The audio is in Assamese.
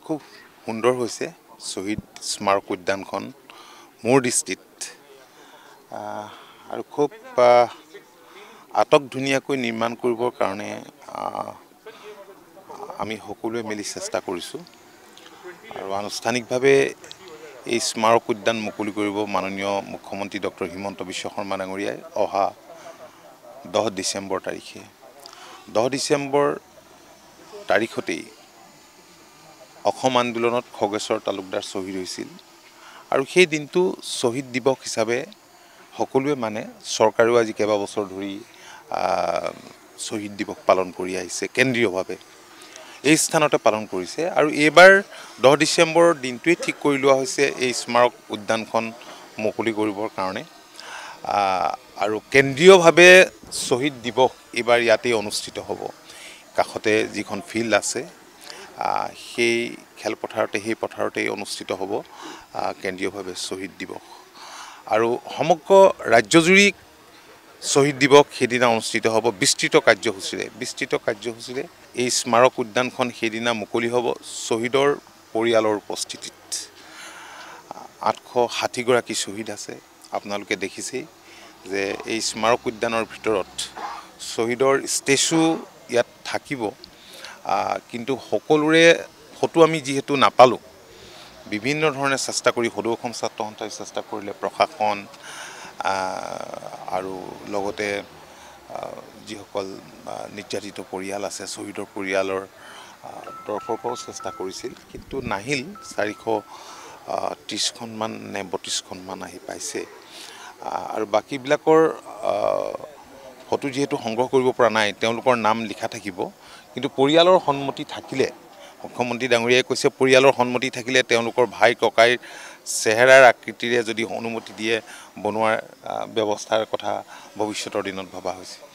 খুব সুন্দৰ হৈছে শ্বহীদ স্মাৰক উদ্যানখন মোৰ দৃষ্টিত আৰু খুব আটক ধুনীয়াকৈ নিৰ্মাণ কৰিবৰ কাৰণে আমি সকলোৱে মিলি চেষ্টা কৰিছোঁ আৰু আনুষ্ঠানিকভাৱে এই স্মাৰক উদ্যান মুকলি কৰিব মাননীয় মুখ্যমন্ত্ৰী ডক্টৰ হিমন্ত বিশ্ব শৰ্মা ডাঙৰীয়াই অহা 10 ডিচেম্বৰ তাৰিখে 10 ডিচেম্বৰ তাৰিখতেই অসম আন্দোলনত খগেশ্বৰ তালুকদাৰ শ্বহীদ হৈছিল আৰু সেই দিনটো শ্বহীদ দিৱস হিচাপে সকলোৱে মানে চৰকাৰেও আজি কেইবাবছৰ ধৰি শ্বহীদ দিৱস পালন কৰি আহিছে কেন্দ্ৰীয়ভাৱে এই স্থানতে পালন কৰিছে আৰু এইবাৰ 10 ডিচেম্বৰৰ দিনটোৱে ঠিক কৰি লোৱা হৈছে এই স্মাৰক উদ্যানখন মুকলি কৰিবৰ কাৰণে আৰু কেন্দ্ৰীয়ভাৱে শ্বহীদ দিৱস এইবাৰ ইয়াতেই অনুষ্ঠিত হ'ব কাষতে যিখন ফিল্ড আছে সেই খেলপথাৰতে সেই পথাৰতেই অনুষ্ঠিত হ'ব কেন্দ্ৰীয়ভাৱে শ্বহীদ দিৱস আৰু সমগ্ৰ ৰাজ্যজুৰি শ্বহীদ দিৱস সেইদিনা অনুষ্ঠিত হ'ব বিস্তৃত কাৰ্যসূচীৰে এই স্মাৰক উদ্যানখন সেইদিনা মুকলি হ'ব শ্বহীদৰ পৰিয়ালৰ উপস্থিতিত 860 গৰাকী শ্বহীদ আছে আপোনালোকে দেখিছেই যে এই স্মাৰক উদ্যানৰ ভিতৰত শ্বহীদৰ ষ্টেচু ইয়াত থাকিব কিন্তু সকলোৰে ফটো আমি যিহেতু নাপালোঁ বিভিন্ন ধৰণে চেষ্টা কৰি সদৌ অসম ছাত্ৰ সন্থাই চেষ্টা কৰিলে প্ৰশাসন আৰু লগতে যিসকল নিৰ্যাতিত পৰিয়াল আছে শ্বহীদৰ পৰিয়ালৰ তৰফৰ পৰাও চেষ্টা কৰিছিল কিন্তু নাহিল 430খনমান নে 32খনমান আহি পাইছে আৰু বাকীবিলাকৰ ফটো যিহেতু সংগ্ৰহ কৰিব পৰা নাই তেওঁলোকৰ নাম লিখা থাকিব কিন্তু পৰিয়ালৰ সন্মতি থাকিলে মুখ্যমন্ত্ৰী ডাঙৰীয়াই কৈছে পৰিয়ালৰ সন্মতি থাকিলে তেওঁলোকৰ ভাই ককাইৰ চেহেৰাৰ আকৃতিৰে যদি অনুমতি দিয়ে বনোৱাৰ ব্যৱস্থাৰ কথা ভৱিষ্যতৰ দিনত ভবা হৈছে